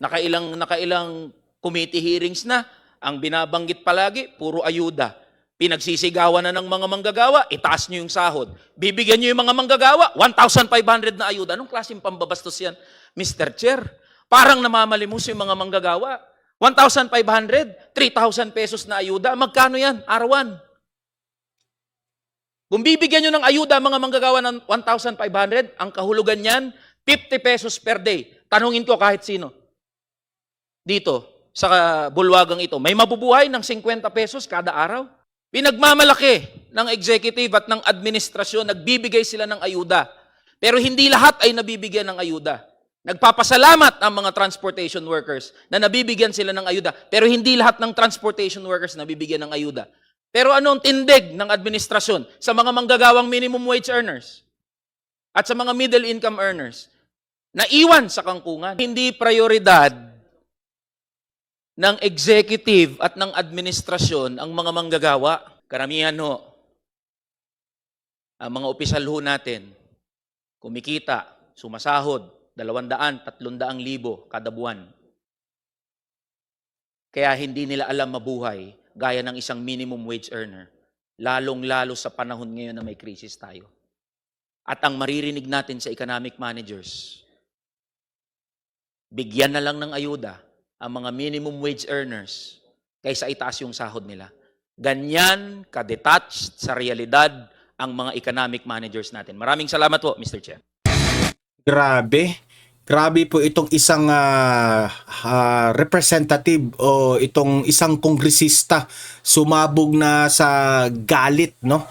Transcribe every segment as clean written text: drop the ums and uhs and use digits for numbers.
Nakailang committee hearings na, ang binabanggit palagi, puro ayuda. Pinagsisigawan na ng mga manggagawa, itaas nyo yung sahod. Bibigyan nyo yung mga manggagawa, 1,500 na ayuda. Anong klaseng pambabastos yan, Mr. Chair? Parang namamalimos yung mga manggagawa. 1,500, 3,000 pesos na ayuda. Magkano yan? Arawan. Kung bibigyan nyo ng ayuda mga manggagawa ng 1,500, ang kahulugan niyan, 50 pesos per day. Tanungin ko kahit sino. Dito, sa bulwagang ito, may mabubuhay ng 50 pesos kada araw. Pinagmamalaki ng executive at ng administrasyon, nagbibigay sila ng ayuda. Pero hindi lahat ay nabibigyan ng ayuda. Nagpapasalamat ang mga transportation workers na nabibigyan sila ng ayuda. Pero hindi lahat ng transportation workers nabibigyan ng ayuda. Pero anong tindig ng administrasyon sa mga manggagawang minimum wage earners at sa mga middle income earners? Naiwan sa kangkungan. Hindi prioridad ng executive at ng administrasyon ang mga manggagawa. Karamihan ho, ang mga opisyal ho natin, kumikita, sumasahod, 200,000, 300,000 kada buwan. Kaya hindi nila alam mabuhay gaya ng isang minimum wage earner, lalong-lalo sa panahon ngayon na may krisis tayo. At ang maririnig natin sa economic managers, bigyan na lang ng ayuda ang mga minimum wage earners kaysa itaas yung sahod nila. Ganyan ka-detached sa realidad ang mga economic managers natin. Maraming salamat po, Mr. Chair. Grabe. Grabe po itong isang representative o itong isang kongresista sumabog na sa galit, no?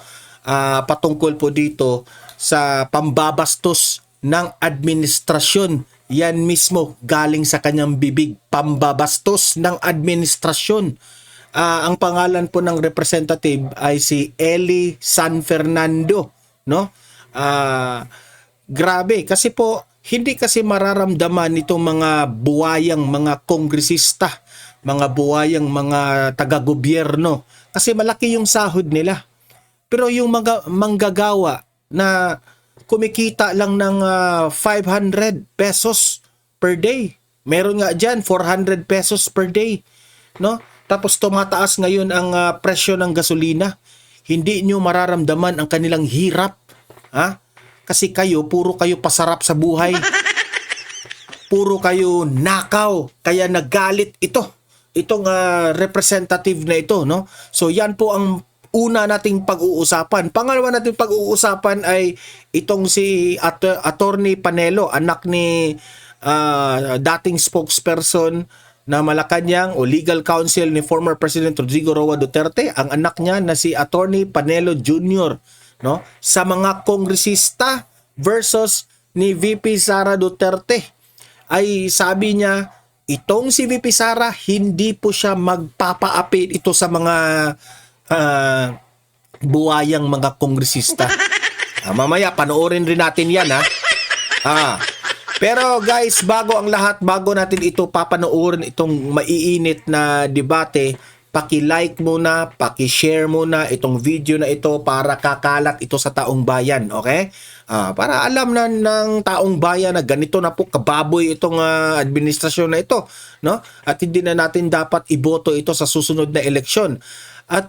Patungkol po dito sa pambabastos ng administrasyon. Yan mismo galing sa kanyang bibig, pambabastos ng administrasyon. Ang pangalan po ng representative ay si Eli San Fernando, no? Grabe kasi po hindi kasi mararamdaman itong mga buwayang mga kongresista, mga buwayang mga taga-gobyerno kasi malaki yung sahod nila. Pero yung mga manggagawa na kumikita lang ng 500 pesos per day. Meron nga dyan 400 pesos per day, no? Tapos tumataas ngayon ang presyo ng gasolina. Hindi nyo mararamdaman ang kanilang hirap, ha? Kasi puro kayo pasarap sa buhay. Puro kayo nakaw, kaya nagalit itong representative na ito, no? So yan po ang una nating pag-uusapan. Pangalawa nating pag-uusapan ay itong si Attorney Panelo, anak ni dating spokesperson na Malacanang o legal counsel ni former President Rodrigo Roa Duterte, ang anak niya na si Attorney Panelo Jr., no? Sa mga kongresista versus ni VP Sara Duterte, ay sabi niya itong si VP Sara hindi po siya magpapa-appeal ito sa mga buwayang mga kongresista. Mamaya panoorin rin natin yan, ha. Pero guys, bago ang lahat, bago natin ito papanoorin itong maiinit na debate, paki-like muna, paki-share muna itong video na ito para kakalat ito sa taong bayan, okay? Para alam na ng taong bayan na ganito na po kababoy itong administrasyon na ito, no? At hindi na natin dapat iboto ito sa susunod na eleksyon. At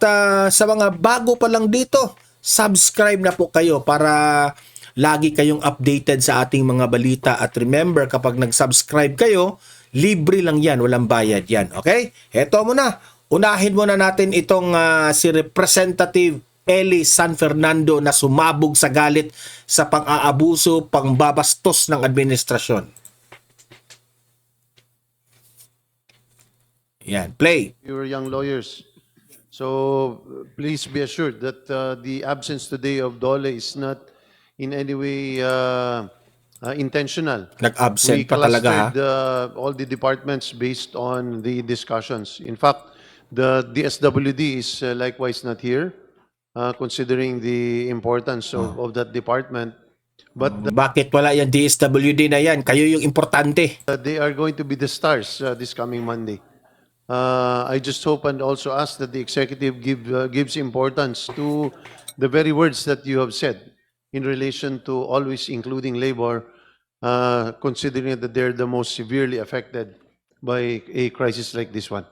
sa mga bago pa lang dito, subscribe na po kayo para lagi kayong updated sa ating mga balita. At remember, kapag nag-subscribe kayo, libre lang yan, walang bayad yan, okay? Heto muna. Unahin muna natin itong si Representative Eli San Fernando na sumabog sa galit sa pang-aabuso, pangbabastos ng administrasyon. Yan, play. Your young lawyers. So please be assured that the absence today of Dole is not in any way intentional. Nag-absent We pa talaga, ha? clustered all the departments based on the discussions. In fact, the DSWD is likewise not here, considering the importance of that department. But Bakit wala yung DSWD na yan? Kayo yung importante. they are going to be the stars this coming Monday. I just hope and also ask that the executive gives importance to the very words that you have said in relation to always including labor, considering that they're the most severely affected by a crisis like this one.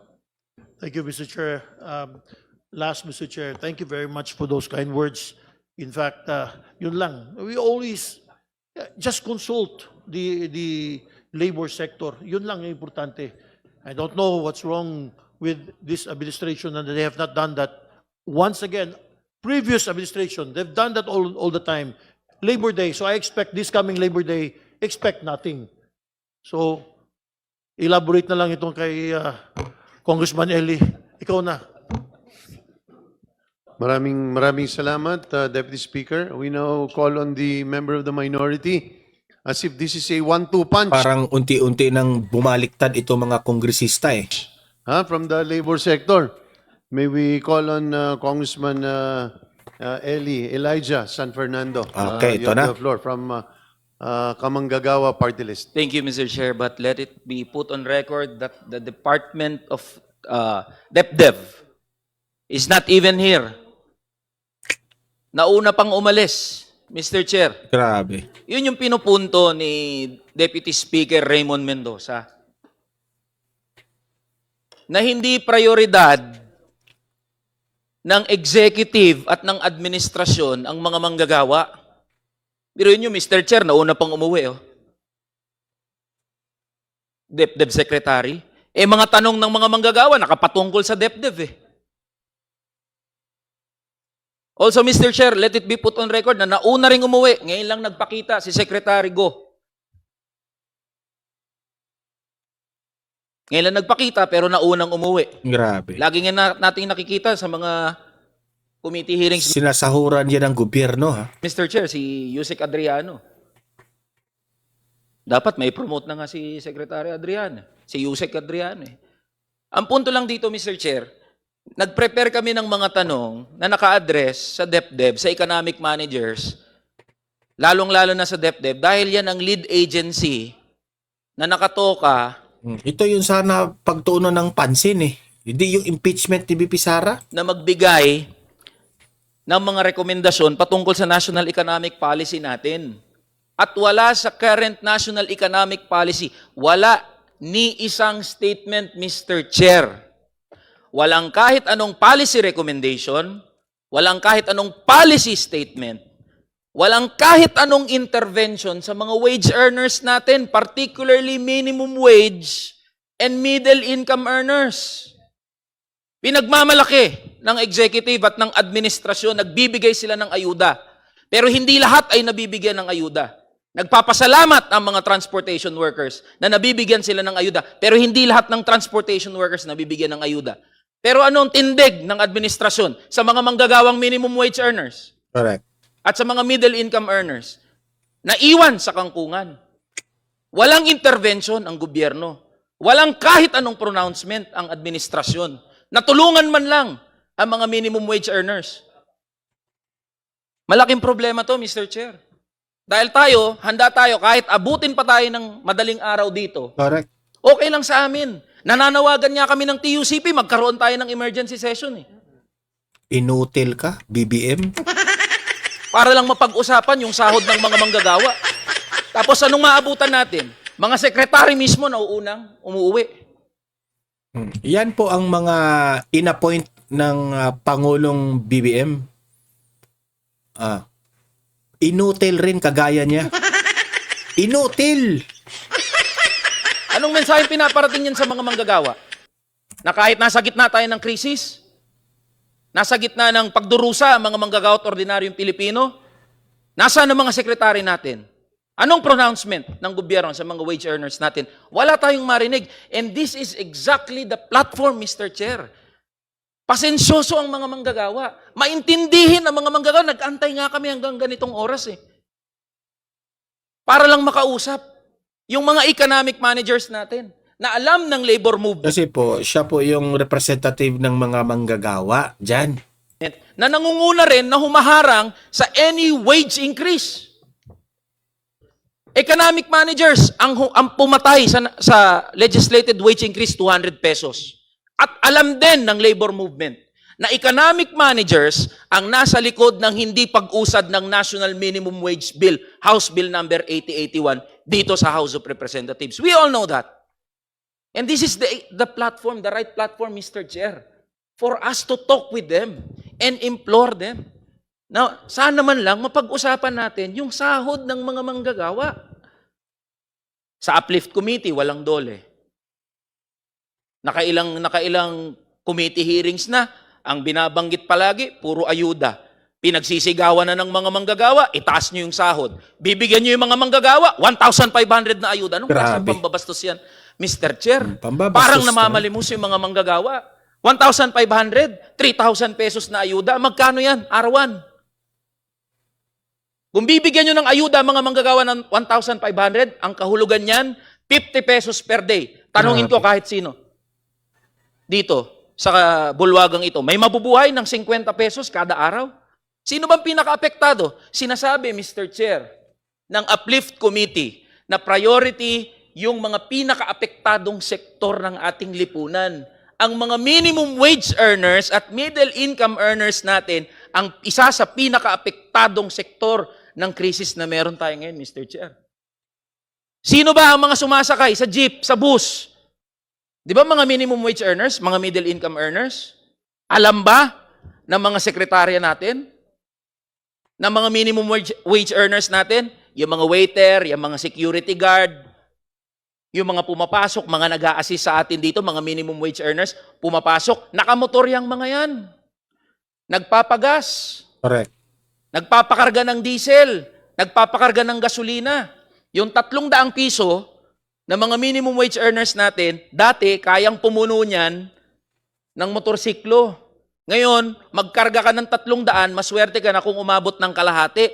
Thank you, Mr. Chair. Last, Mr. Chair, thank you very much for those kind words. In fact, yun lang. We always just consult the labor sector. Yun lang yung importante. I don't know what's wrong with this administration and they have not done that. Once again, previous administration, they've done that all the time. Labor Day, so I expect this coming Labor Day, expect nothing. So, elaborate na lang itong kay Congressman Eli. Ikaw na. Maraming salamat, Deputy Speaker. We now call on the member of the minority as if this is a 1-2 punch Parang unti-unti nang bumaliktad ito mga kongresista eh. from the labor sector. May we call on Congressman Elijah San Fernando. Okay, You ito have na. the floor from Kamanggagawa Party List. Thank you, Mr. Chair, but let it be put on record that the Department of DepDev is not even here. Nauna pang umalis, Mr. Chair. Grabe. Yun yung pinupunto ni Deputy Speaker Raymond Mendoza. Na hindi prioridad ng executive at ng administrasyon ang mga manggagawa. Pero yun yung Mr. Chair, nauna pang umuwi. Oh. DepDev Secretary. Mga tanong ng mga manggagawa, nakapatungkol sa DepDev eh. Also, Mr. Chair, let it be put on record na nauna ring umuwi. Ngayon lang nagpakita si Secretary Go. Ngayon lang nagpakita pero naunang umuwi. Grabe. Lagi nga nating nakikita sa mga committee hearings, Sinasahuran yan ng gobyerno ha. Mr. Chair, si Yusek Adriano. Dapat may promote na nga si Secretary Adriano. Si Yusek Adriano eh. Ang punto lang dito, Mr. Chair, nag-prepare kami ng mga tanong na naka-address sa DepDev, sa economic managers, lalong-lalo na sa DepDev, dahil yan ang lead agency na nakatoka Ito yung sana pagtuunan ng pansin eh. Hindi yung impeachment ni BP Sara. na magbigay ng mga rekomendasyon patungkol sa national economic policy natin. At wala sa current national economic policy, wala ni isang statement, Mr. Chair. Walang kahit anong policy recommendation, walang kahit anong policy statement, walang kahit anong intervention sa mga wage earners natin, particularly minimum wage and middle income earners. Pinagmamalaki ng executive at ng administrasyon, nagbibigay sila ng ayuda. Pero hindi lahat ay nabibigyan ng ayuda. Nagpapasalamat ang mga transportation workers na nabibigyan sila ng ayuda. Pero hindi lahat ng transportation workers nabibigyan ng ayuda. Pero anong tindig ng administrasyon sa mga manggagawang minimum wage earners Correct. at sa mga middle income earners? Naiwan sa kangkungan. Walang intervention ang gobyerno. Walang kahit anong pronouncement ang administrasyon. Natulungan man lang ang mga minimum wage earners. Malaking problema to, Mr. Chair. Dahil tayo, handa tayo, kahit abutin pa tayo ng madaling araw dito, Correct. okay lang sa amin. Nananawagan nga kami ng TUCP, magkaroon tayo ng emergency session eh. Inutil ka, BBM. Para lang mapag-usapan yung sahod ng mga manggagawa. Tapos anong maabutan natin? Mga sekretary mismo na umuwi. Yan po ang mga inappoint ng Pangulong BBM. Inutil rin kagaya niya. Inutil! Anong mensahe pinaparating yan sa mga manggagawa? Na kahit nasa gitna tayo ng krisis, nasa gitna ng pagdurusa ang mga manggagawa at ordinaryong Pilipino, nasaan ang mga sekretary natin? Anong pronouncement ng gobyerno sa mga wage earners natin? Wala tayong marinig. And this is exactly the platform, Mr. Chair. Pasensyoso ang mga manggagawa. Maintindihin ang mga manggagawa. Nag-antay nga kami hanggang ganitong oras eh. Para lang makausap yung mga economic managers natin na alam ng labor movement Kasi po, siya po yung representative ng mga manggagawa dyan. na nangunguna rin na humaharang sa any wage increase. Economic managers ang pumatay sa legislated wage increase 200 pesos. At alam din ng labor movement na economic managers ang nasa likod ng hindi pag-usad ng National Minimum Wage Bill, House Bill number 8081, dito sa House of Representatives. We all know that. And this is the platform, the right platform, Mr. Chair, for us to talk with them and implore them. Now, sana man lang mapag-usapan natin yung sahod ng mga manggagawa. Sa Uplift Committee, walang dole. Nakailang committee hearings na, ang binabanggit palagi, puro ayuda. Pinagsisigawan na ng mga manggagawa, itaas nyo yung sahod. Bibigyan nyo yung mga manggagawa, 1,500 na ayuda. Anong klaseng Grabe. pambabastos yan, Mr. Chair? Pambabastos Parang na. namamalimos yung mga manggagawa. 1,500, 3,000 pesos na ayuda. Magkano yan? R1. Kung bibigyan nyo ng ayuda mga manggagawa ng 1,500, ang kahulugan niyan, 50 pesos per day. Tanungin ko kahit sino. Dito, sa bulwagang ito, may mabubuhay ng 50 pesos kada araw? Sino bang pinaka-apektado? Sinasabi, Mr. Chair, ng Uplift Committee na priority yung mga pinaka-apektadong sektor ng ating lipunan. Ang mga minimum wage earners at middle income earners natin ang isa sa pinaka-apektadong sektor ng krisis na meron tayo ngayon, Mr. Chair. Sino ba ang mga sumasakay sa jeep, sa bus? Di ba mga minimum wage earners, mga middle income earners? Alam ba ng mga sekretarya natin? Ng mga minimum wage earners natin? Yung mga waiter, yung mga security guard, yung mga pumapasok, mga nag-a-assist sa atin dito, mga minimum wage earners, pumapasok, nakamotor yung mga yan. Nagpapagas. Correct. Nagpapakarga ng diesel, nagpapakarga ng gasolina. Yung 300 piso na mga minimum wage earners natin, dati kayang pumuno niyan ng motorsiklo. Ngayon, magkarga ka ng 300, maswerte ka na kung umabot ng kalahati.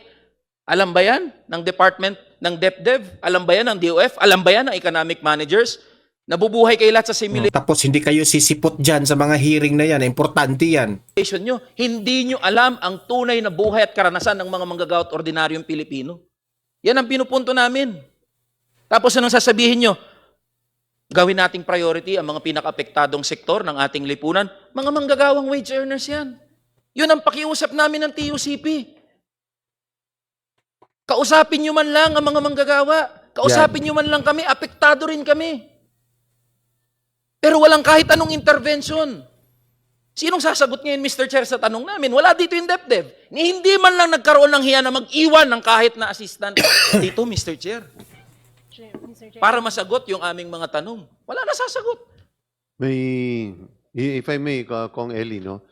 Alam ba yan ng Department ng DepDev? Alam ba yan ng DOF? Alam ba yan ng economic managers? Nabubuhay kayo lahat sa simulation Tapos hindi kayo sisipot dyan sa mga hearing na yan. Importante yan. nyo. Hindi nyo alam ang tunay na buhay at karanasan ng mga manggagawa at ordinaryong Pilipino. Yan ang pinupunto namin. Tapos anong sasabihin nyo? Gawin nating priority ang mga pinaka-apektadong sektor ng ating lipunan. Mga manggagawang wage earners yan. Yun ang pakiusap namin ng TUCP. Kausapin nyo man lang ang mga manggagawa. Kausapin nyo man lang kami, apektado rin kami. Pero walang kahit anong intervention. Sinong sasagot ngayon, Mr. Chair, sa tanong namin? Wala dito yung DepDev. Ni hindi man lang nagkaroon ng hiya na mag-iwan ng kahit na assistant dito, Mr. Chair. Mr. Chair. Para masagot yung aming mga tanong. Wala na sasagot. If I may, Kong Eli, no?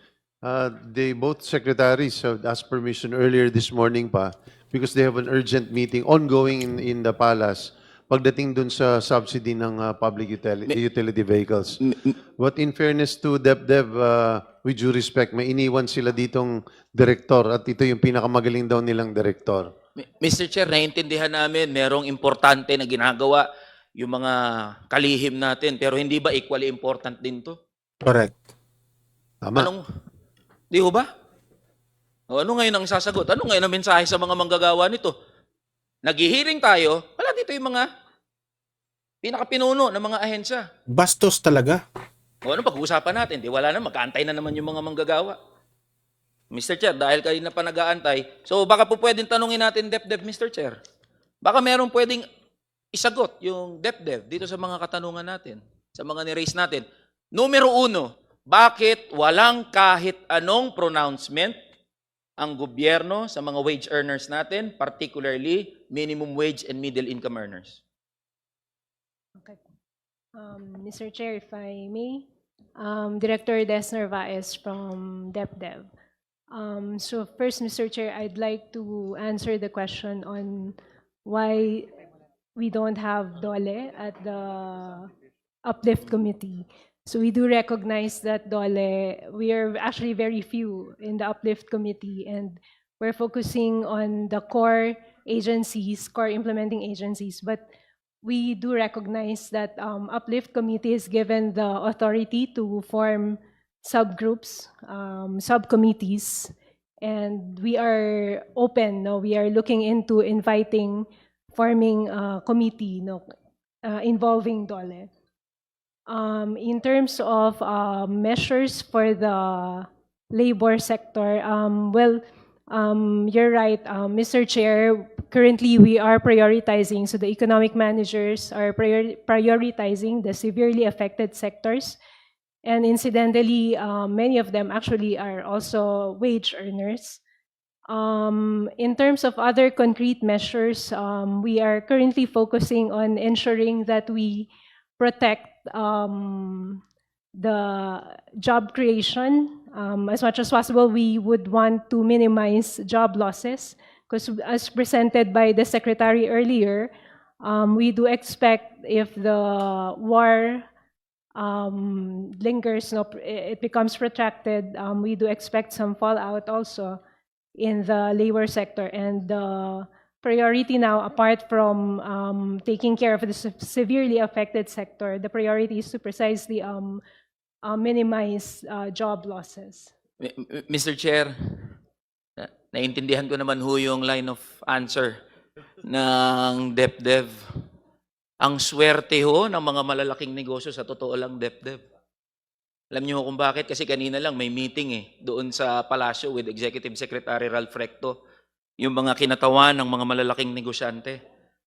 They both secretaries have asked permission earlier this morning pa because they have an urgent meeting ongoing in the palace pagdating dun sa subsidy ng public utility vehicles. But in fairness to DepDev, with due respect, may iniwan sila ditong direktor at ito yung pinakamagaling daw nilang direktor. Mr. Chair, naiintindihan namin, merong importante na ginagawa yung mga kalihim natin, pero hindi ba equally important din to? Correct. Tama. Di ho ba? O, ano ngayon ang sasagot? Ano ngayon ang mensahe sa mga manggagawa nito? Nag-hearing tayo, wala dito yung mga pinakapinuno ng mga ahensya. Bastos talaga. O ano pag-uusapan natin? Di wala na, magkaantay na naman yung mga manggagawa. Mr. Chair, dahil kayo na pa nag-aantay, so baka po pwedeng tanungin natin DepDev, Mr. Chair. Baka meron pwedeng isagot yung DepDev dito sa mga katanungan natin, sa mga ni-raise natin. Numero 1, bakit walang kahit anong pronouncement ang gobyerno sa mga wage earners natin, particularly minimum wage and middle income earners? Okay. Mr. Chair, if I may, Director Des Narvaez from DepDev. So first, Mr. Chair, I'd like to answer the question on why we don't have DOLE at the Uplift Committee. So we do recognize that DOLE, we are actually very few in the Uplift Committee, and we're focusing on the core agencies, core implementing agencies. But we do recognize that Uplift Committee is given the authority to form subgroups, subcommittees, and we are open. No, we are looking into inviting forming a committee, no, involving DOLE. In terms of measures for the labor sector, well, You're right, Mr. Chair. Currently, we are prioritizing, so the economic managers are prioritizing the severely affected sectors. And incidentally, many of them actually are also wage earners. In terms of other concrete measures, we are currently focusing on ensuring that we protect the job creation. As much as possible, we would want to minimize job losses because as presented by the Secretary earlier, we do expect if the war lingers, no, it becomes protracted, we do expect some fallout also in the labor sector. And the priority now, apart from taking care of the severely affected sector, the priority is to precisely minimize job losses. Mr. Chair, naiintindihan ko naman ho yung line of answer ng DepDev. Ang swerte ho ng mga malalaking negosyo, sa totoo lang, DepDev. Alam niyo kung bakit? Kasi kanina lang may meeting doon sa Palasyo with Executive Secretary Ralph Recto, yung mga kinatawan ng mga malalaking negosyante.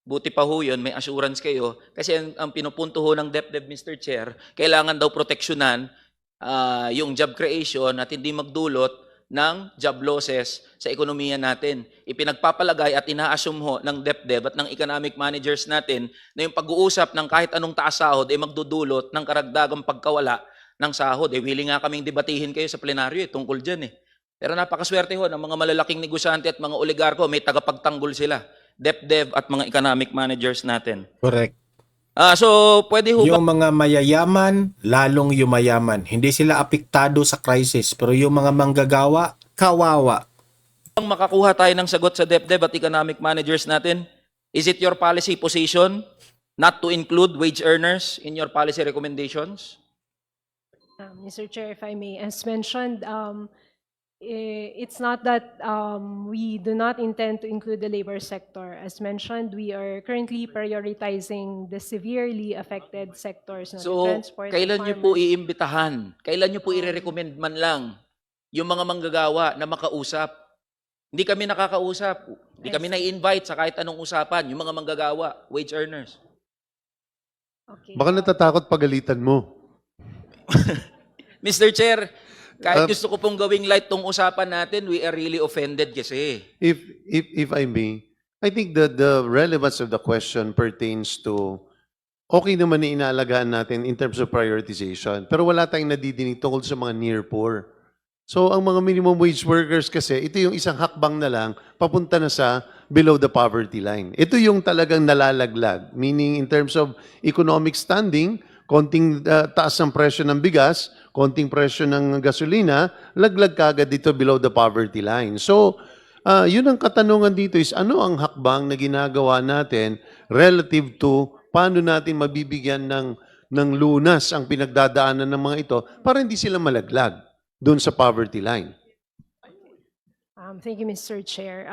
Buti pa ho yun, may assurance kayo. Kasi ang pinupunto ho ng DepDev, Mr. Chair, kailangan daw proteksyonan yung job creation at hindi magdulot ng job losses sa ekonomiya natin. Ipinagpapalagay at ina-assume ho ng DepDev at ng economic managers natin na yung pag-uusap ng kahit anong taas sahod ay magdudulot ng karagdagang pagkawala ng sahod. Willing nga kaming debatihin kayo sa plenaryo tungkol dyan. Pero napakaswerte ho ng mga malalaking negosyante at mga oligarko, may tagapagtanggol sila. DepDev at mga economic managers natin. Correct. So, pwede ho ba? Yung mga mayayaman, lalong yumayaman. Hindi sila apektado sa crisis. Pero yung mga manggagawa, kawawa. Ang makakuha tayo ng sagot sa DepDev at economic managers natin? Is it your policy position not to include wage earners in your policy recommendations? Mr. Chair, if I may, as mentioned, it's not that we do not intend to include the labor sector. As mentioned, we are currently prioritizing the severely affected sectors, no, the So, transport, the kailan nyo po farmers. iimbitahan? Kailan nyo po i-recommend man lang yung mga manggagawa na makausap? Hindi kami nakakausap. Hindi kami na-invite sa kahit anong usapan. Yung mga manggagawa, wage earners. Okay. Baka natatakot pagalitan mo. Mr. Chair, kahit Um, gusto ko pong gawing light tong usapan natin, we are really offended kasi. If I may, I think that the relevance of the question pertains to okay naman na inaalagaan natin in terms of prioritization, pero wala tayong nadidinig tungkol sa mga near poor. So ang mga minimum wage workers kasi, ito yung isang hakbang na lang papunta na sa below the poverty line. Ito yung talagang nalalaglag, meaning in terms of economic standing, konting taas ng presyo ng bigas, konting presyo ng gasolina, laglag kagad dito below the poverty line. So, yun ang katanungan dito is ano ang hakbang na ginagawa natin relative to paano natin mabibigyan ng lunas ang pinagdadaanan ng mga ito para hindi sila malaglag doon sa poverty line. Thank you, Mr. Chair.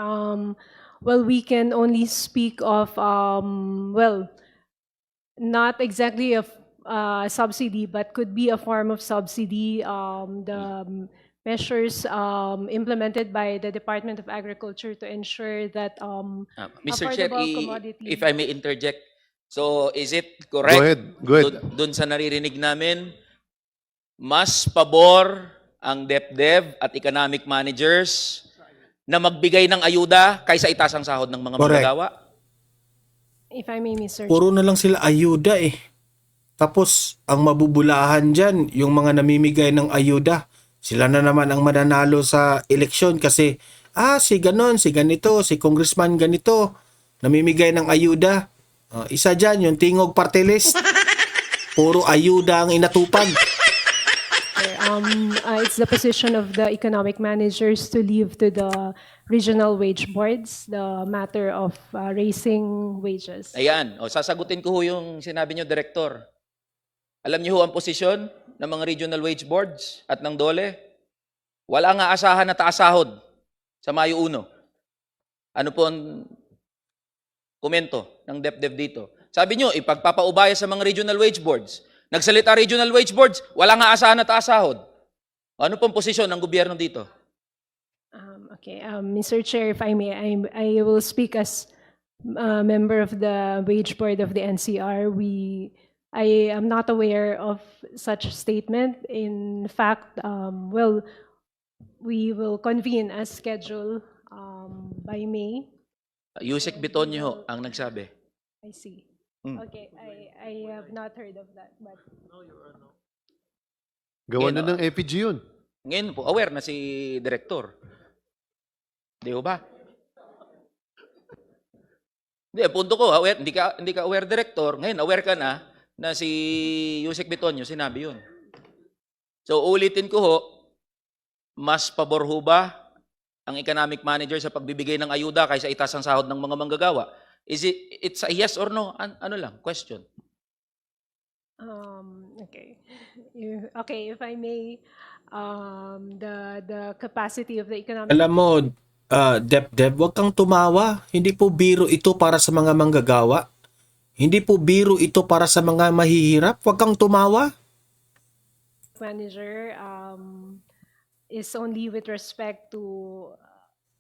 Well, we can only speak of, well, not exactly of subsidy, but could be a form of subsidy. The measures implemented by the Department of Agriculture to ensure that Mr. Chair, affordable commodity. if I may interject, so is it correct? Go ahead. Doon sa naririnig namin, mas pabor ang DepDev at economic managers na magbigay ng ayuda kaysa itaas ang sahod ng mga Correct. manggagawa? If I may, Mr. Puro na lang sila ayuda Tapos, ang mabubulahan dyan, yung mga namimigay ng ayuda, sila na naman ang mananalo sa eleksyon kasi, si ganon, si ganito, si congressman ganito, namimigay ng ayuda. Isa dyan, yung Tingog Party List. Puro ayuda ang inatupag. It's the position of the economic managers to leave to the regional wage boards the matter of raising wages. Ayan, sasagutin ko ho yung sinabi nyo, Director. Alam niyo ho ang posisyon ng mga regional wage boards at ng DOLE? Wala nga asahan na taas sahod sa Mayo 1. Ano po ang komento ng DepDev dito? Sabi niyo, ipagpapaubaya sa mga regional wage boards. Nagsalita regional wage boards, wala nga asahan na taas sahod. Ano pong posisyon ng gobyerno dito? Okay, Mr. Chair, if I may, I will speak as a member of the Wage Board of the NCR. I am not aware of such a statement. In fact, well, we will convene as scheduled by May. Yusek Bitonyo ho ang nagsabi. I see. Mm. Okay, I have not heard of that, but Gawa na Yan, ng FEG yun. Ngayon po, aware na si Director. Di ho ba? Hindi, punto ko, aware, hindi ka aware, Director. Ngayon, aware ka na si Yusek Bitonyo sinabi yun. So, ulitin ko ho, mas pabor ho ba ang economic manager sa pagbibigay ng ayuda kaysa itaas ang sahod ng mga manggagawa? It's a yes or no? Ano lang, question. okay. Okay, if I may, the capacity of the economic Alam mo, Dep, wag kang tumawa. Hindi po biro ito para sa mga manggagawa. Hindi po biro ito para sa mga mahihirap. Wag kang tumawa. manager is only with respect to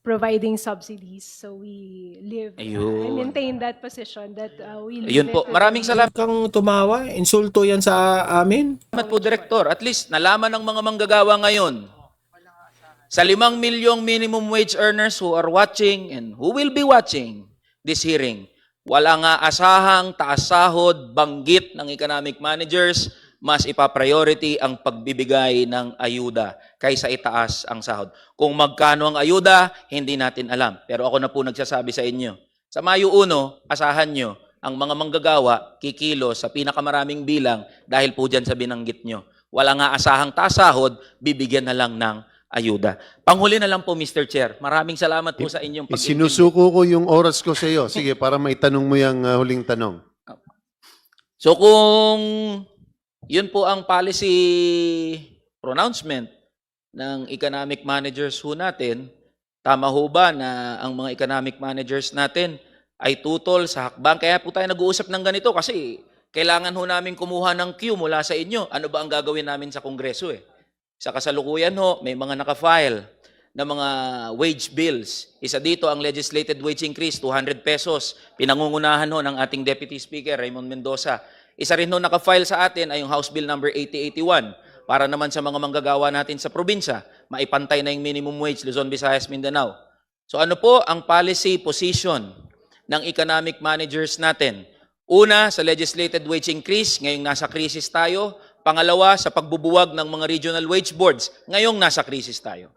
providing subsidies. So we I Ayun. maintain that position that we leave Ayun it po, to maraming the- salamat. Wag kang tumawa. Insulto yan sa amin. Salamat po, Director. At least nalaman ng mga manggagawa ngayon sa 5 milyong minimum wage earners who are watching and who will be watching this hearing, wala nga asahang taas sahod, banggit ng economic managers, mas ipa-priority ang pagbibigay ng ayuda kaysa itaas ang sahod. Kung magkano ang ayuda, hindi natin alam. Pero ako na po nagsasabi sa inyo. Sa Mayo 1, asahan nyo, ang mga manggagawa kikilos sa pinakamaraming bilang dahil po dyan sa binanggit nyo. Wala nga asahang taas sahod, bibigyan na lang ng ayuda. Panghuli na lang po, Mr. Chair. Maraming salamat po sa inyong pag-intindi. Sinusuko ko yung oras ko sa iyo. Sige, para maitanong mo yung huling tanong. So kung yun po ang policy pronouncement ng economic managers ho natin, tama ho ba na ang mga economic managers natin ay tutol sa hakbang? Kaya po tayo nag-uusap ng ganito kasi kailangan ho namin kumuha ng cue mula sa inyo. Ano ba ang gagawin namin sa Kongreso eh? Sa kasalukuyan ho, may mga nakafile na mga wage bills. Isa dito ang legislated wage increase, 200 pesos. Pinangungunahan ho ng ating Deputy Speaker, Raymond Mendoza. Isa rin ho nakafile sa atin ay yung House Bill number 8081 para naman sa mga manggagawa natin sa probinsya, maipantay na yung minimum wage, Luzon, Visayas, Mindanao. So ano po ang policy position ng economic managers natin? Una, sa legislated wage increase, ngayong nasa krisis tayo. Pangalawa, sa pagbubuwag ng mga regional wage boards, ngayong nasa krisis tayo.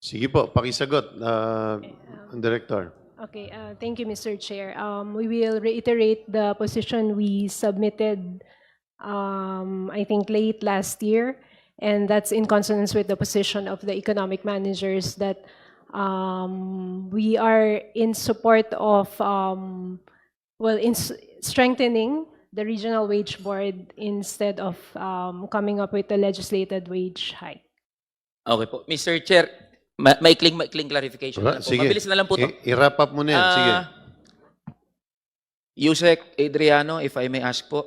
Sige po, pakisagot, Director. Okay, thank you, Mr. Chair. We will reiterate the position we submitted, I think, late last year, and that's in consonance with the position of the economic managers that we are in support of, strengthening the regional wage board instead of coming up with a legislated wage hike. Okay po. Mr. Chair, maikling clarification na lang po. Sige. Mabilis na lang po to. I-wrap up mo na yan. Sige. Yusek Adriano, if I may ask po.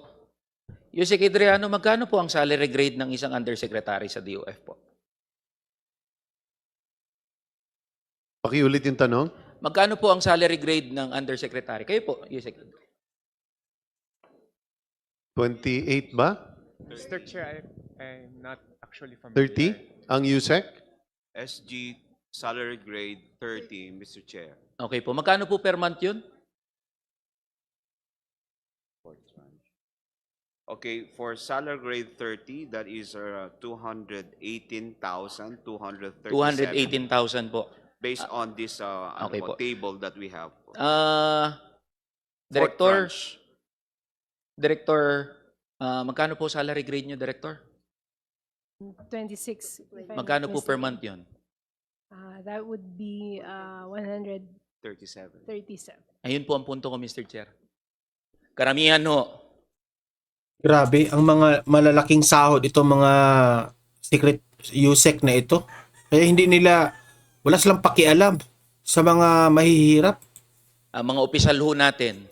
Yusek Adriano, magkano po ang salary grade ng isang undersecretary sa DOF po? Pakiulit yung tanong. Magkano po ang salary grade ng undersecretary? Kayo po, Yusek. 28 ba? Mr. Chair, I'm not actually familiar. 30? Ang USEC? SG salary grade 30, Mr. Chair. Okay po. Magkano po per month yun? Okay, for salary grade 30, that is 218,237. 218,000 po. Based on this okay po. table that we have. Director, tranche. Director, magkano po salary grade nyo, Director? 26. if I'm Magkano not po per mistaken. month yun? That would be 137. 37. Ayun po ang punto ko, Mr. Chair. Karamihan ho. Grabe, ang mga malalaking sahod itong mga secret USEC na ito. Kaya hindi nila, wala silang pakialam sa mga mahihirap. Ang mga opisyal ho natin,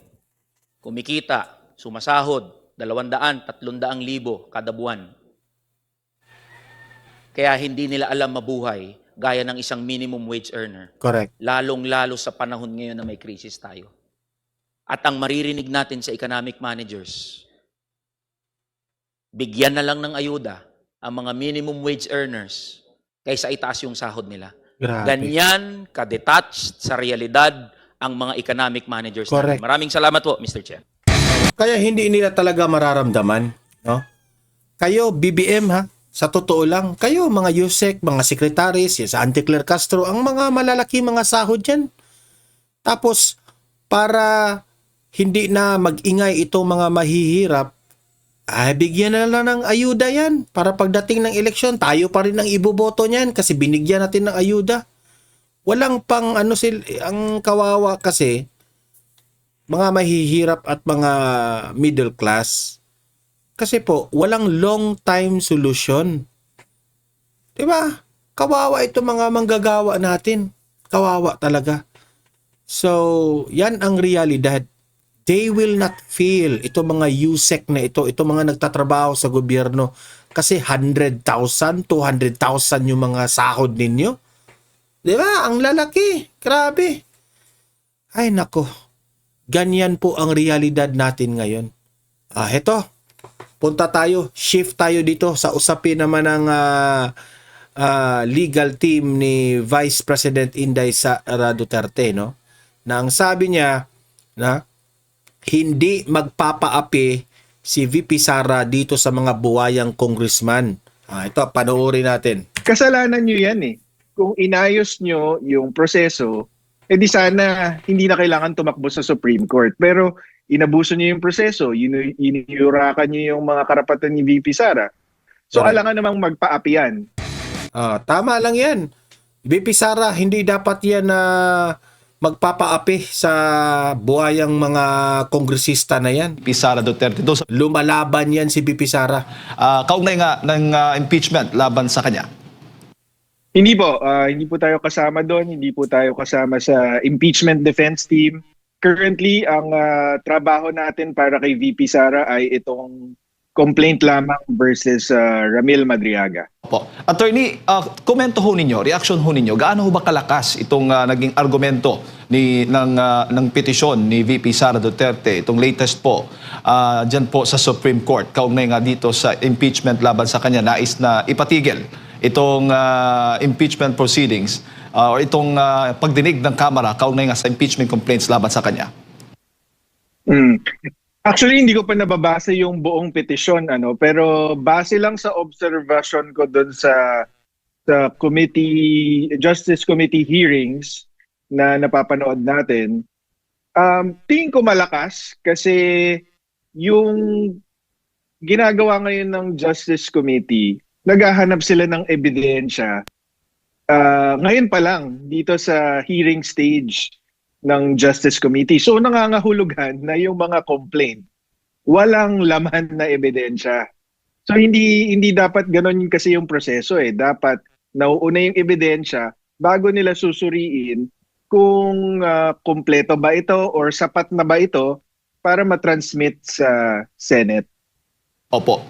kumikita, sumasahod, 200,000-300,000 kada buwan. Kaya hindi nila alam mabuhay. gaya ng isang minimum wage earner. Correct. Lalong-lalo sa panahon ngayon na may krisis tayo. At ang maririnig natin sa economic managers, bigyan na lang ng ayuda ang mga minimum wage earners kaysa itaas yung sahod nila. Grabe. Ganyan ka-detached sa realidad ang mga economic managers Correct. natin. Maraming salamat po, Mr. Chair. Kaya hindi nila talaga mararamdaman, no? Kayo, BBM ha, sa totoo lang, kayo mga USEC, mga secretaries, sa Anticler Castro, ang mga malalaki mga sahod yan. Tapos, para hindi na mag-ingay itong mga mahihirap, ay bigyan na lang ng ayuda yan. Para pagdating ng eleksyon, tayo pa rin ang iboboto niyan kasi binigyan natin ng ayuda. Walang pang ang kawawa kasi, mga mahihirap at mga middle class, kasi po, walang long time solution. Diba? Kawawa ito mga manggagawa natin. Kawawa talaga. So, yan ang realidad. They will not feel ito mga USEC na ito mga nagtatrabaho sa gobyerno kasi 100,000, 200,000 yung mga sahod ninyo. Diba? Ang lalaki. Grabe. Ay nako. Ganyan po ang realidad natin ngayon. Heto. Punta tayo, shift tayo dito sa usapin naman ng legal team ni Vice President Inday Sara Duterte, no? Na ang sabi niya na hindi magpapaapi si VP Sara dito sa mga buwayang congressman. Ito, panoorin natin. Kasalanan nyo yan eh. Kung inayos nyo yung proseso, di sana hindi na kailangan tumakbo sa Supreme Court. Pero inabuso nyo yung proseso, iniyurakan nyo yung mga karapatan ni VP Sara. So Correct. alangan namang magpaapi yan. Tama lang yan. VP Sara, hindi dapat yan na magpapaapi sa buhayang mga kongresista na yan. VP Sara Duterte doon sa Lumalaban yan si VP Sara. kaugnay nga ng impeachment laban sa kanya. Hindi po tayo kasama doon, hindi po tayo kasama sa impeachment defense team. Currently, ang trabaho natin para kay VP Sara ay itong complaint lamang versus Ramil Madriaga. Po. Attorney, komento ho ninyo, reaction ho ninyo, gaano ho ba kalakas itong naging argumento ng petisyon ni VP Sara Duterte, itong latest po, dyan po sa Supreme Court, kaugnay nga dito sa impeachment laban sa kanya, nais na ipatigil itong impeachment proceedings or itong pagdinig ng Kamara kaugnay nga sa impeachment complaints laban sa kanya? Actually, hindi ko pa nababasa yung buong petisyon, pero base lang sa observation ko doon sa Justice Committee hearings na napapanood natin, tingin ko malakas kasi yung ginagawa ngayon ng Justice Committee, naghahanap sila ng ebidensya. Ngayon pa lang, dito sa hearing stage ng Justice Committee. So nangangahulugan na yung mga complaint, walang laman na ebidensya. So hindi dapat ganon kasi yung proseso eh. Dapat nauuna yung ebidensya bago nila susuriin kung kompleto ba ito or sapat na ba ito para matransmit sa Senate. Opo.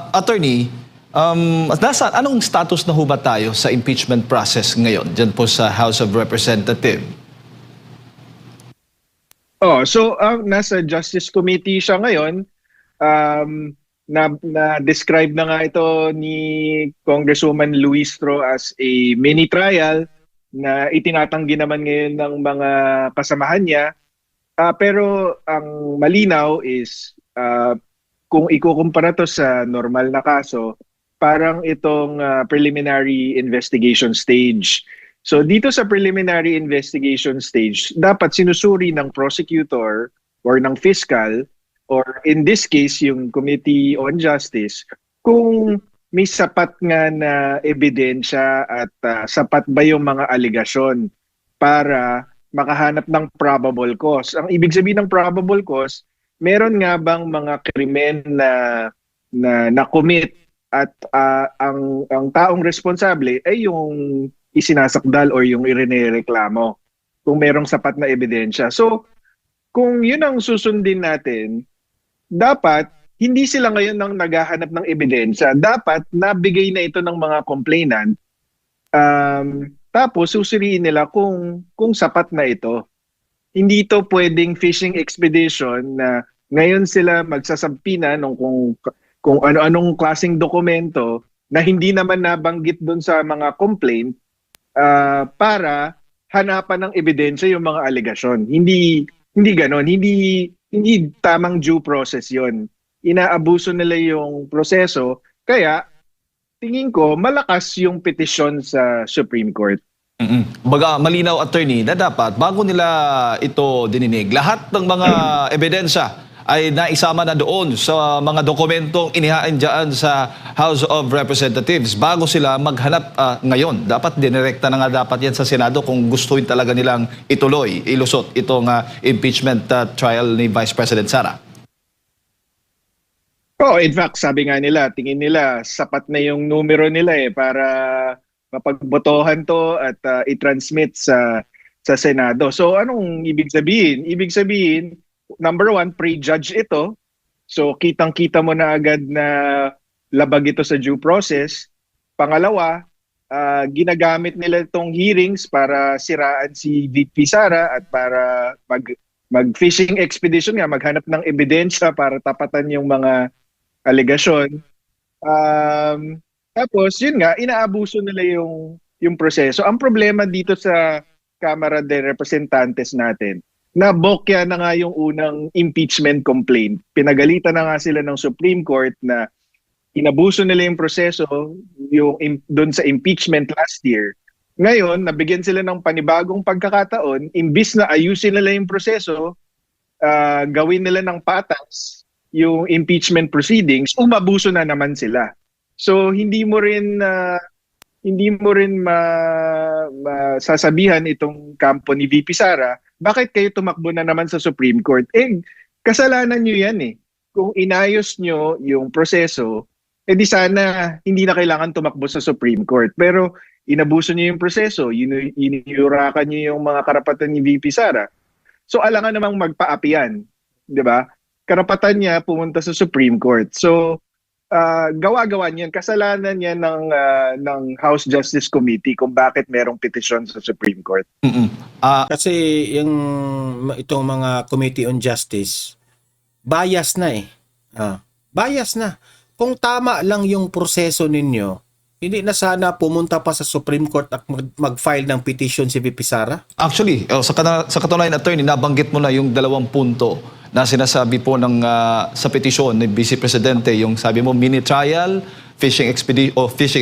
Attorney, anong status na ho ba tayo sa impeachment process ngayon dyan po sa House of Representatives? So nasa Justice Committee siya ngayon. Na-describe na nga ito ni Congresswoman Luistro as a mini trial na itinatanggi naman ngayon ng mga kasamahan niya. Pero ang malinaw is kung ikukumpara to sa normal na kaso, parang itong preliminary investigation stage. So dito sa preliminary investigation stage, dapat sinusuri ng prosecutor or ng fiscal or in this case yung Committee on Justice kung may sapat nga na ebidensya at sapat ba yung mga aligasyon para makahanap ng probable cause. Ang ibig sabihin ng probable cause, meron nga bang mga krimen na commit at ang taong responsable ay yung isinasakdal or yung irinereklamo kung merong sapat na ebidensya. So, kung yun ang susundin natin, dapat hindi sila ngayon nang naghahanap ng ebidensya. Dapat nabigay na ito ng mga complainant Tapos susuriin nila kung sapat na ito. Hindi ito pwedeng fishing expedition na ngayon sila magsasampi na kung ano-anong klaseng dokumento na hindi naman nabanggit doon sa mga complaint para hanapan ng ebidensya yung mga alegasyon. Hindi ganon. Hindi tamang due process yon. Inaabuso nila yung proseso. Kaya tingin ko malakas yung petisyon sa Supreme Court. Baga malinaw, attorney, na dapat bago nila ito dininig, lahat ng mga ebidensya ay naisama na doon sa mga dokumentong inihain dyan sa House of Representatives bago sila maghanap ngayon. Dapat dinirekta na nga dapat yan sa Senado kung gustuin talaga nilang ilusot itong impeachment trial ni Vice President Sara. In fact, sabi nga nila, tingin nila sapat na yung numero nila para mapagbotohan to at i-transmit sa Senado. So anong ibig sabihin? Ibig sabihin, number one, pre-judge ito. So kitang-kita mo na agad na labag ito sa due process. Pangalawa, ginagamit nila itong hearings para siraan si VP Sara at para mag-fishing expedition nga, maghanap ng ebidensya para tapatan yung mga alegasyon. Tapos, yun nga, inaabuso nila yung proseso. Ang problema dito sa Kamara de Representantes natin, nabokya na nga yung unang impeachment complaint. Pinagalitan na nga sila ng Supreme Court na inabuso nila yung proseso doon sa impeachment last year. Ngayon, nabigyan sila ng panibagong pagkakataon, imbis na ayusin nila yung proseso, gawin nila ng patas yung impeachment proceedings, umabuso na naman sila. So hindi mo rin masasabihan itong kampo ni VP Sara, bakit kayo tumakbo na naman sa Supreme Court? Kasalanan nyo yan eh. Kung inayos nyo yung proseso, di sana hindi na kailangan tumakbo sa Supreme Court. Pero inabuso nyo yung proseso, iniyurakan nyo yung mga karapatan ni VP Sara. So alangan namang magpaapi yan, di ba? Karapatan niya pumunta sa Supreme Court. So gawa-gawa niyan, kasalanan niya ng House Justice Committee kung bakit merong petisyon sa Supreme Court. Kasi itong mga Committee on Justice, bias na eh. Bias na. Kung tama lang yung proseso ninyo, hindi na sana pumunta pa sa Supreme Court at mag-file ng petition si VP Sara? Actually, sa katunayan, attorney, nabanggit mo na yung 2 punto na sinasabi po sa petisyon ni Vice Presidente, yung sabi mo mini trial, fishing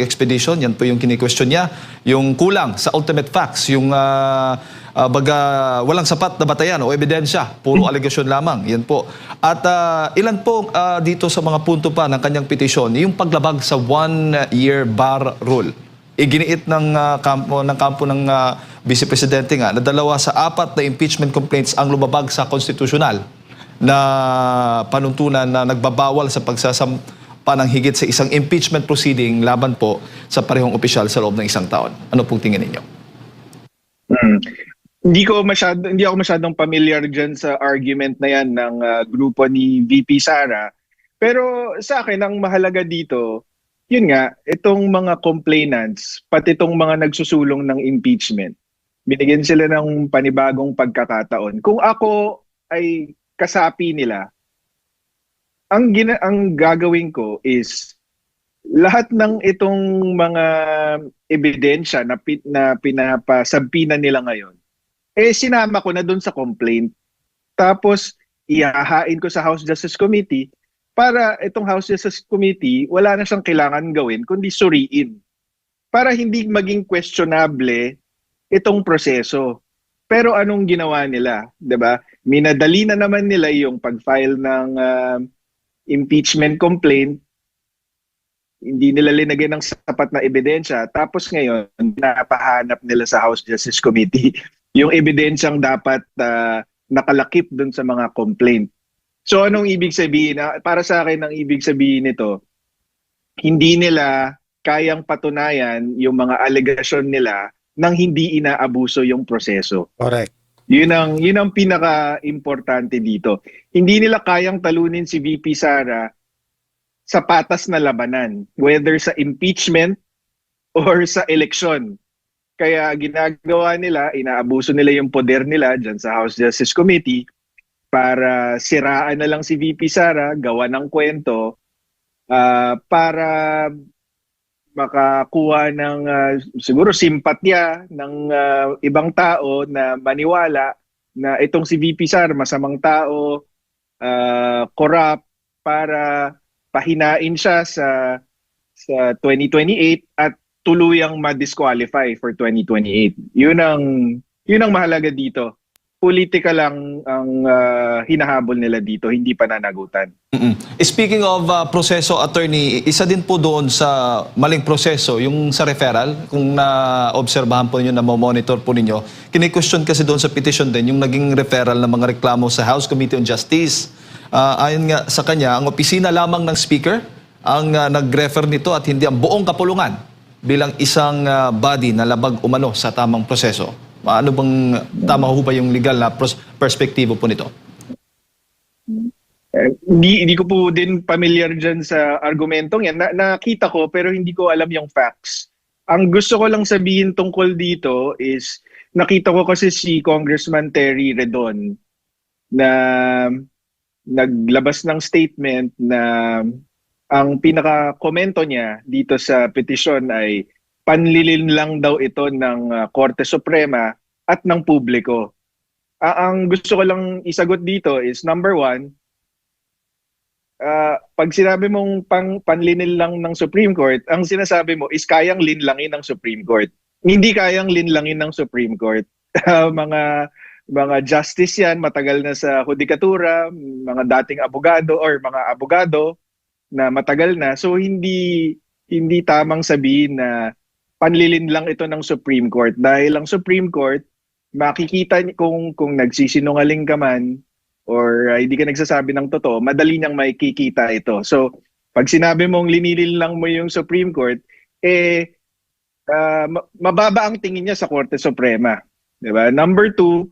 expedition, yan po yung kini-question niya. Yung kulang sa ultimate facts, yung walang sapat na batayan o ebidensya, puro alegasyon lamang, yan po. At ilan po dito sa mga punto pa ng kanyang petisyon, yung paglabag sa 1-year bar rule. Iginiit ng kampo ng Vice Presidente nga na 2 sa 4 na impeachment complaints ang lumabag sa konstitusyonal na panuntunan na nagbabawal sa pagsasampa ng higit sa isang impeachment proceeding laban po sa parehong opisyal sa loob ng 1 taon. Ano pong tingin ninyo? Hindi ako masyadong familiar dyan sa argument na yan ng grupo ni VP Sara. Pero sa akin, ang mahalaga dito, yun nga, itong mga complainants, pati itong mga nagsusulong ng impeachment, binigyan sila ng panibagong pagkakataon. Kung ako ay kasapi nila, ang gagawin ko is lahat ng itong mga ebidensya na pinapasampina nila ngayon, sinama ko na doon sa complaint. Tapos, ihahain ko sa House Justice Committee para itong House Justice Committee, wala na siyang kailangan gawin, kundi suriin. Para hindi maging questionable itong proseso. Pero anong ginawa nila? 'Di ba? Minadali na naman nila yung pag-file ng impeachment complaint. Hindi nila linagyan ng sapat na ebidensya. Tapos ngayon, napahanap nila sa House Justice Committee yung ebidensyang dapat nakalakip dun sa mga complaint. So anong ibig sabihin? Para sa akin, ang ibig sabihin nito, hindi nila kayang patunayan yung mga alegasyon nila nang hindi inaabuso yung proseso. Correct. Yun ang pinaka-importante dito. Hindi nila kayang talunin si VP Sara sa patas na labanan, whether sa impeachment o or sa eleksyon. Kaya ginagawa nila, inaabuso nila yung poder nila dyan sa House Justice Committee para siraan na lang si VP Sara, gawa ng kwento, para makakuha ng siguro simpatya ng ibang tao na maniwala na itong si VP Sara masamang tao, corrupt, para pahinain siya sa 2028 at tuluyang ma-disqualify for 2028. Yun ang mahalaga dito. Politika lang ang hinahabol nila dito, hindi pananagutan. Speaking of proseso, attorney, isa din po doon sa maling proseso, yung sa referral, kung na-obserbahan po ninyo, na-monitor po ninyo, kini-question kasi doon sa petition din, yung naging referral ng mga reklamo sa House Committee on Justice. Ayon nga sa kanya, ang opisina lamang ng Speaker ang nag-refer nito at hindi ang buong kapulungan bilang isang body na labag umano sa tamang proseso. Ano bang tama ho ba yung legal na perspektibo po nito? Hindi ko po din familiar dyan sa argumentong yan. Nakita ko pero hindi ko alam yung facts. Ang gusto ko lang sabihin tungkol dito is nakita ko kasi si Congressman Terry Redon na naglabas ng statement na ang pinaka-komento niya dito sa petisyon ay panlilin lang daw ito ng Korte Suprema at ng publiko. Ang gusto ko lang isagot dito is number one, pag sinabi mong panlinil lang ng Supreme Court, ang sinasabi mo is kayang linlangin ng Supreme Court. Hindi kayang linlangin ng Supreme Court. mga justice yan, matagal na sa hudikatura, mga dating abogado or mga abogado na matagal na. So hindi tamang sabihin na panlilin lang ito ng Supreme Court. Dahil ang Supreme Court, makikita kung nagsisinungaling ka man or hindi ka nagsasabi ng totoo, madali niyang makikita ito. So pag sinabi mong linilin lang mo yung Supreme Court, mababa ang tingin niya sa Korte Suprema. Diba? Number two,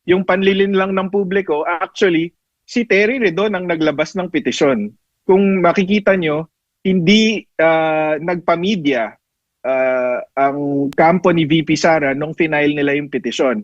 yung panlilin lang ng publiko, actually, si Terry Redon ang naglabas ng petisyon. Kung makikita nyo, hindi nagpa-media ang kampo ni VP Sara nung final nila yung petisyon.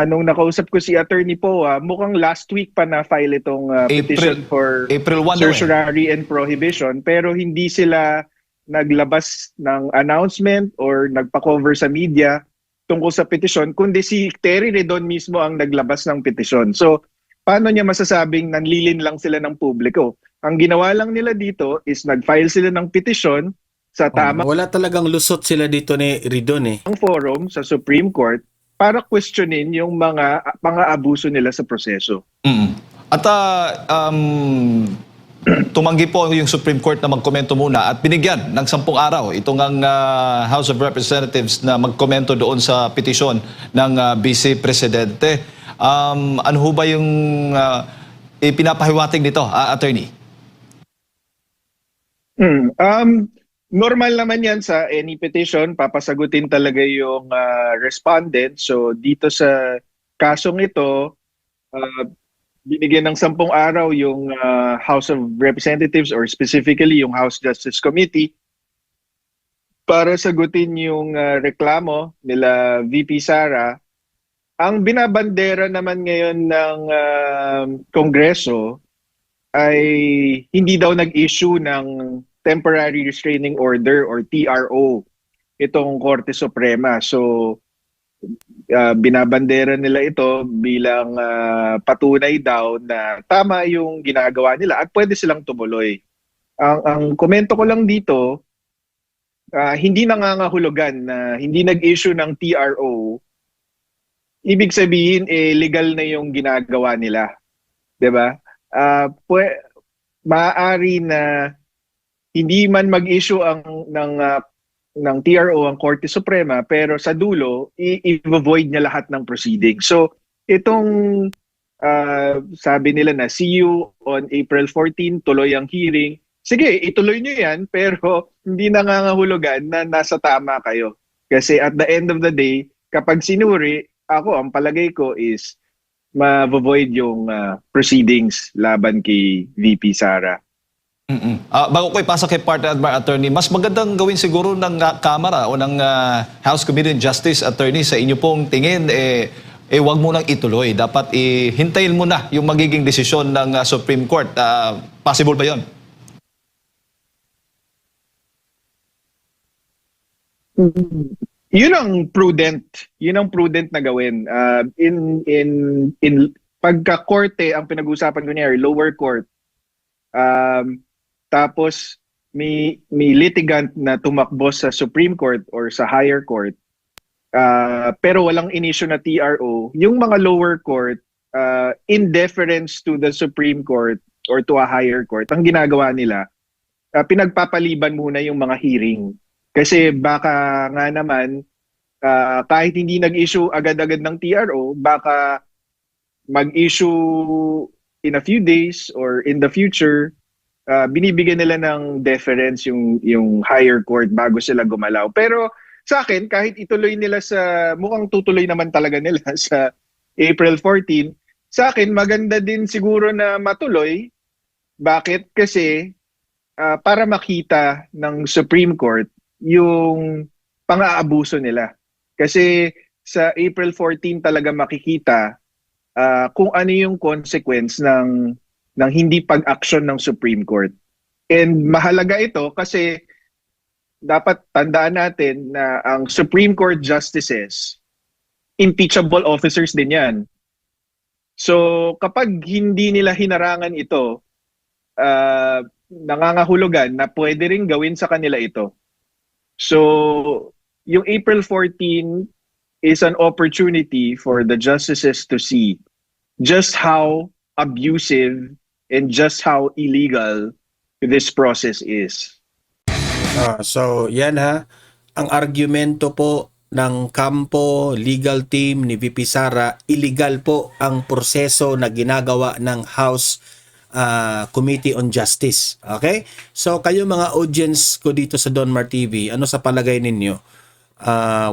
Nung nakausap ko si Attorney Poa, mukhang last week pa na-file itong petition for April 1 certiorari and prohibition, pero hindi sila naglabas ng announcement or nagpa-cover sa media tungkol sa petisyon, kundi si Terry Redon mismo ang naglabas ng petisyon. So, paano niya masasabing nanlilin lang sila ng publiko? Ang ginawa lang nila dito is nag-file sila ng petisyon sa tamang Wala talagang lusot sila dito ni Redon eh. forum sa Supreme Court para questionin yung mga pang-aabuso nila sa proseso. At tumanggi po yung Supreme Court na magkomento muna at binigyan ng 10 araw itong ang House of Representatives na magkomento doon sa petisyon ng Vice Presidente. Ano ho ba yung ipinapahiwatig nito, attorney? Normal naman yan sa any petition, papasagutin talaga yung respondent. So dito sa kasong ito, binigyan ng 10 araw yung House of Representatives or specifically yung House Justice Committee para sagutin yung reklamo nila VP Sara. Ang binabandera naman ngayon ng Kongreso ay hindi daw nag-issue ng Temporary Restraining Order or TRO itong Korte Suprema. So binabandera nila ito bilang patunay daw na tama yung ginagawa nila at pwede silang tumuloy. Ang komento ko lang dito, hindi nangangahulugan na hindi nag-issue ng TRO, ibig sabihin legal na yung ginagawa nila. 'Di ba? Maaari na hindi man mag-issue ng TRO ang Korte Suprema, pero sa dulo, i-avoid niya lahat ng proceeding. So, itong sabi nila na see you on April 14, tuloy ang hearing. Sige, ituloy niyo yan, pero hindi nangangahulugan na nasa tama kayo. Kasi at the end of the day, kapag sinuri, ang palagay ko is ma-avoid yung proceedings laban kay VP Sara. Bago ko ipasa kay partner attorney, mas magandang gawin siguro ng Kamara o ng House Committee on Justice attorney sa inyo pong tingin, wag mo nang ituloy. Dapat hintayin mo na yung magiging desisyon ng Supreme Court. Possible ba yon? Yun ang prudent na gawin. In pagka korte ang pinag-uusapan ko niya, lower court, tapos may litigant na tumakbo sa Supreme Court or sa higher court, pero walang inisyu na TRO, yung mga lower court, in deference to the Supreme Court or to a higher court, ang ginagawa nila, pinagpapaliban muna yung mga hearing. Kasi baka nga naman, kahit hindi nag-issue agad-agad ng TRO, baka mag-issue in a few days or in the future, binibigyan nila ng deference yung higher court bago sila gumalaw. Pero sa akin, kahit ituloy nila mukhang tutuloy naman talaga nila sa April 14, sa akin maganda din siguro na matuloy. Bakit? Kasi para makita ng Supreme Court yung pang-aabuso nila. Kasi sa April 14 talaga makikita kung ano yung consequence ng hindi pag-action ng Supreme Court. And mahalaga ito kasi dapat tandaan natin na ang Supreme Court justices, impeachable officers din yan. So kapag hindi nila hinarangan ito, nangangahulugan na pwede rin gawin sa kanila ito. So yung April 14 is an opportunity for the justices to see just how abusive and just how illegal this process is. So yan ha, ang argumento po ng kampo legal team ni VP Sara, illegal po ang proseso na ginagawa ng House Committee on Justice. Okay? So kayo mga audience ko dito sa Donmar TV, ano sa palagay ninyo?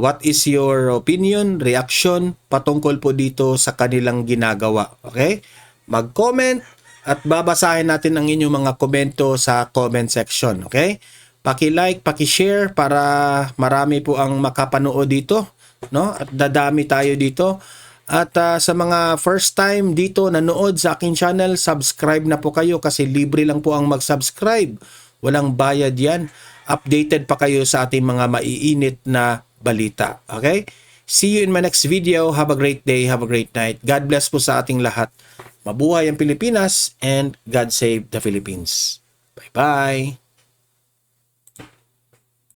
What is your opinion, reaction patungkol po dito sa kanilang ginagawa? Okay? Mag-comment at babasahin natin ang inyong mga komento sa comment section. Okay? Paki-like, paki-share para marami po ang makapanood dito, no? At dadami tayo dito. At sa mga first time dito nanood sa aking channel, subscribe na po kayo kasi libre lang po ang mag-subscribe. Walang bayad yan. Updated pa kayo sa ating mga maiinit na balita. Okay? See you in my next video. Have a great day. Have a great night. God bless po sa ating lahat. Mabuhay ang Pilipinas and God save the Philippines. Bye-bye.